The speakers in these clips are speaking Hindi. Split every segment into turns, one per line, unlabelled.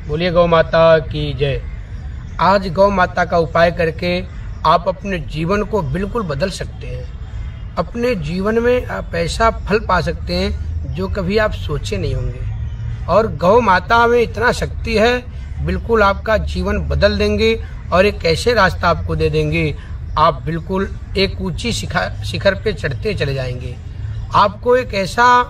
बोलिए गौ माता की जय। आज गौ माता का उपाय करके आप अपने जीवन को बिल्कुल बदल सकते हैं। अपने जीवन में आप ऐसा फल पा सकते हैं जो कभी आप सोचे नहीं होंगे। और गौ माता में इतना शक्ति है, बिल्कुल आपका जीवन बदल देंगे और एक ऐसे रास्ता आपको दे देंगे, आप बिल्कुल एक ऊंची शिखर पे चढ़ते चले जाएंगे। आपको एक ऐसा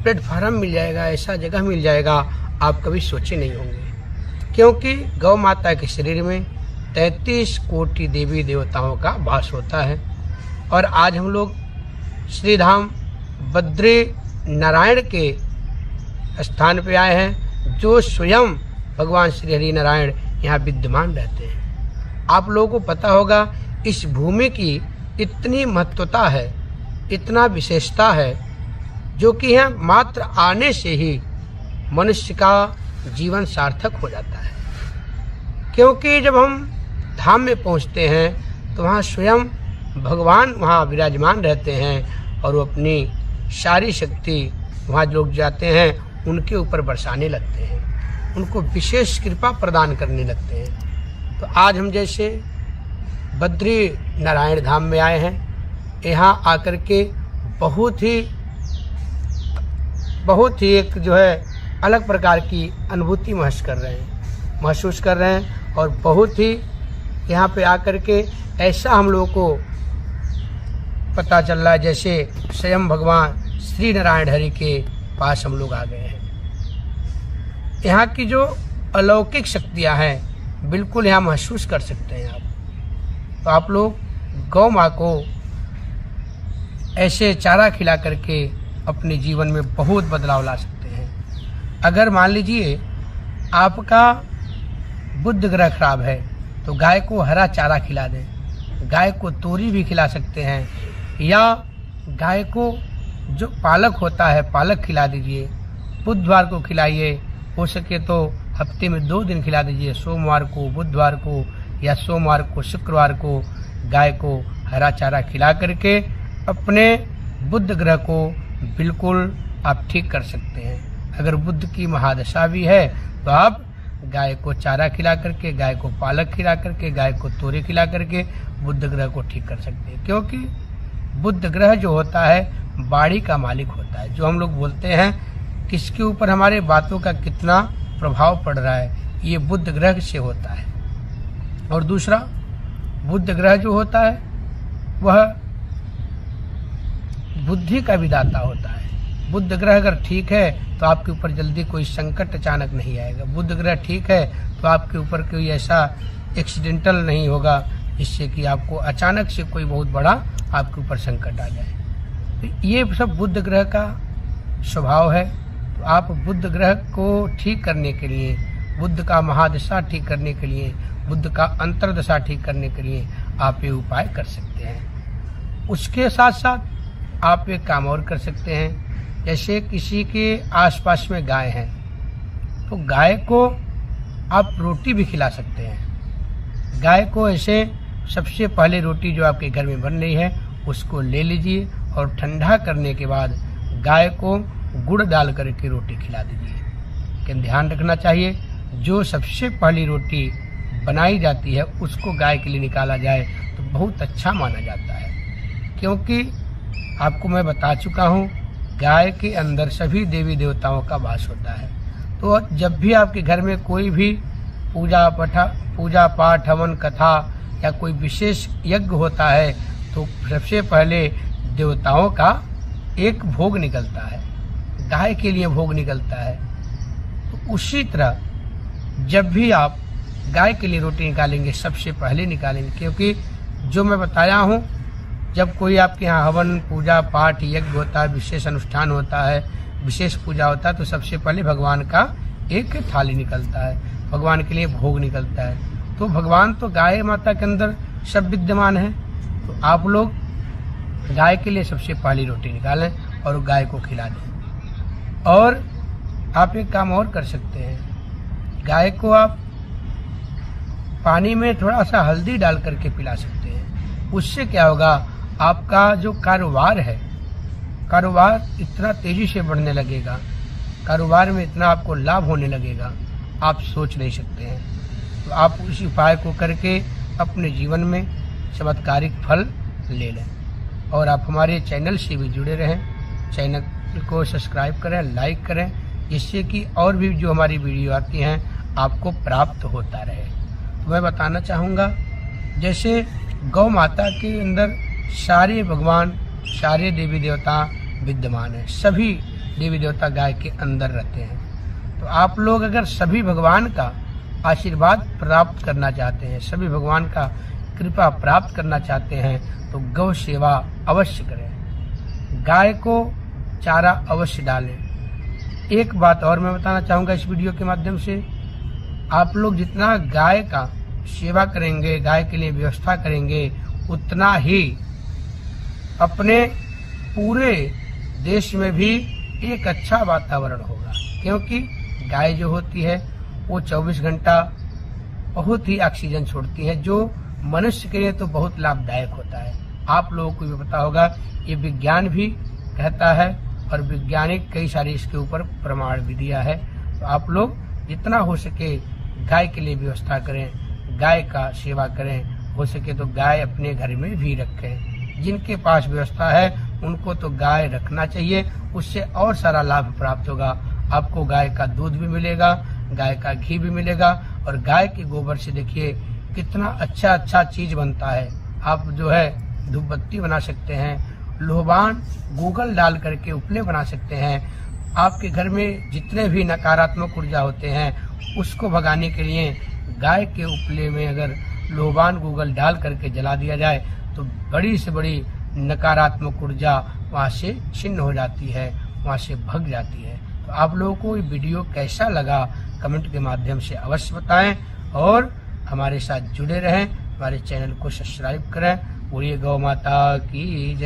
प्लेटफार्म मिल जाएगा, ऐसा जगह मिल जाएगा आप कभी सोचे नहीं होंगे। क्योंकि गौ माता के शरीर में 33 कोटि देवी देवताओं का वास होता है। और आज हम लोग श्रीधाम बद्री नारायण के स्थान पे आए हैं, जो स्वयं भगवान श्री हरि नारायण यहाँ विद्यमान रहते हैं। आप लोगों को पता होगा इस भूमि की इतनी महत्वता है, इतना विशेषता है, जो कि यहाँ मात्र आने से ही मनुष्य का जीवन सार्थक हो जाता है। क्योंकि जब हम धाम में पहुँचते हैं तो वहाँ स्वयं भगवान वहाँ विराजमान रहते हैं और वो अपनी सारी शक्ति वहाँ लोग जाते हैं उनके ऊपर बरसाने लगते हैं, उनको विशेष कृपा प्रदान करने लगते हैं। तो आज हम जैसे बद्री नारायण धाम में आए हैं, यहाँ आकर के बहुत ही एक जो है अलग प्रकार की अनुभूति महसूस कर रहे हैं और बहुत ही यहाँ पे आकर के ऐसा हम लोगों को पता चल रहा है जैसे स्वयं भगवान श्री नारायण हरि के पास हम लोग आ गए हैं। यहाँ की जो अलौकिक शक्तियाँ हैं बिल्कुल यहाँ महसूस कर सकते हैं आप। तो आप लोग गौ माँ को ऐसे चारा खिला करके अपने जीवन में बहुत बदलाव ला सकते हैं। अगर मान लीजिए आपका बुध ग्रह खराब है तो गाय को हरा चारा खिला दें, गाय को तोरी भी खिला सकते हैं, या गाय को जो पालक होता है पालक खिला दीजिए, बुधवार को खिलाइए, हो सके तो हफ्ते में 2 दिन खिला दीजिए, सोमवार को, बुधवार को या सोमवार को, शुक्रवार को गाय को हरा चारा खिला करके अपने बुध ग्रह को बिल्कुल आप ठीक कर सकते हैं। अगर बुध की महादशा भी है तो आप गाय को चारा खिला करके, गाय को पालक खिला करके, गाय को तोरी खिला करके बुध ग्रह को ठीक कर सकते हैं। क्योंकि बुध ग्रह जो होता है बाड़ी का मालिक होता है। जो हम लोग बोलते हैं किसके ऊपर हमारे बातों का कितना प्रभाव पड़ रहा है, ये बुध ग्रह से होता है। और दूसरा, बुध ग्रह जो होता है वह बुद्धि का विदाता होता है। बुध ग्रह अगर ठीक है तो आपके ऊपर जल्दी कोई संकट अचानक नहीं आएगा। बुध ग्रह ठीक है तो आपके ऊपर कोई ऐसा एक्सीडेंटल नहीं होगा जिससे कि आपको अचानक से कोई बहुत बड़ा आपके ऊपर संकट आ जाए। तो ये सब बुध ग्रह का स्वभाव है। तो आप बुध ग्रह को ठीक करने के लिए, बुध का महादशा ठीक करने के लिए, बुध का अंतर्दशा ठीक करने के लिए आप ये उपाय कर सकते हैं। उसके साथ साथ आप एक काम और कर सकते हैं। जैसे किसी के आसपास में गाय है तो गाय को आप रोटी भी खिला सकते हैं। गाय को ऐसे सबसे पहले रोटी जो आपके घर में बन रही है उसको ले लीजिए और ठंडा करने के बाद गाय को गुड़ डाल करके रोटी खिला दीजिए। लेकिन ध्यान रखना चाहिए, जो सबसे पहली रोटी बनाई जाती है उसको गाय के लिए निकाला जाए तो बहुत अच्छा माना जाता है। क्योंकि आपको मैं बता चुका हूँ गाय के अंदर सभी देवी देवताओं का वास होता है। तो जब भी आपके घर में कोई भी पूजा पाठ हवन कथा या कोई विशेष यज्ञ होता है तो सबसे पहले देवताओं का एक भोग निकलता है, गाय के लिए भोग निकलता है। तो उसी तरह जब भी आप गाय के लिए रोटी निकालेंगे सबसे पहले निकालेंगे। क्योंकि जो मैं बताया हूँ, जब कोई आपके यहाँ हवन पूजा पाठ यज्ञ होता है, विशेष अनुष्ठान होता है, विशेष पूजा होता है, तो सबसे पहले भगवान का एक थाली निकलता है, भगवान के लिए भोग निकलता है। तो भगवान तो गाय माता के अंदर सब विद्यमान है। तो आप लोग गाय के लिए सबसे पहली रोटी निकालें और गाय को खिला दें। और आप एक काम और कर सकते हैं, गाय को आप पानी में थोड़ा सा हल्दी डाल करके पिला सकते हैं। उससे क्या होगा, आपका जो कारोबार है, कारोबार इतना तेजी से बढ़ने लगेगा, कारोबार में इतना आपको लाभ होने लगेगा आप सोच नहीं सकते हैं। तो आप उस उपाय को करके अपने जीवन में चमत्कारिक फल ले लें। और आप हमारे चैनल से भी जुड़े रहें, चैनल को सब्सक्राइब करें, लाइक करें, जिससे कि और भी जो हमारी वीडियो आती हैं आपको प्राप्त होता रहे। तो मैं बताना चाहूँगा, जैसे गौ माता के अंदर सारे भगवान, सारे देवी देवता विद्यमान हैं, सभी देवी देवता गाय के अंदर रहते हैं। तो आप लोग अगर सभी भगवान का आशीर्वाद प्राप्त करना चाहते हैं, सभी भगवान का कृपा प्राप्त करना चाहते हैं, तो गौ सेवा अवश्य करें, गाय को चारा अवश्य डालें। एक बात और मैं बताना चाहूँगा इस वीडियो के माध्यम से, आप लोग जितना गाय का सेवा करेंगे, गाय के लिए व्यवस्था करेंगे, उतना ही अपने पूरे देश में भी एक अच्छा वातावरण होगा। क्योंकि गाय जो होती है वो 24 घंटा बहुत ही ऑक्सीजन छोड़ती है, जो मनुष्य के लिए तो बहुत लाभदायक होता है। आप लोगों को भी पता होगा, ये विज्ञान भी कहता है और वैज्ञानिक कई सारे इसके ऊपर प्रमाण भी दिया है। तो आप लोग जितना हो सके गाय के लिए व्यवस्था करें, गाय का सेवा करें, हो सके तो गाय अपने घर में भी रखें। जिनके पास व्यवस्था है उनको तो गाय रखना चाहिए, उससे और सारा लाभ प्राप्त होगा। आपको गाय का दूध भी मिलेगा, गाय का घी भी मिलेगा, और गाय के गोबर से देखिए कितना अच्छा अच्छा चीज बनता है। आप जो है धूप बत्ती बना सकते हैं, लोहबान गूगल डाल करके उपले बना सकते हैं। आपके घर में जितने भी नकारात्मक ऊर्जा होते हैं उसको भगाने के लिए गाय के उपले में अगर लोहबान गूगल डाल करके जला दिया जाए तो बड़ी से बड़ी नकारात्मक ऊर्जा वहाँ से छिन्न हो जाती है, वहाँ से भग जाती है। तो आप लोगों को ये वीडियो कैसा लगा कमेंट के माध्यम से अवश्य बताएं, और हमारे साथ जुड़े रहें, हमारे चैनल को सब्सक्राइब करें। बोलिए गौ माता की जय।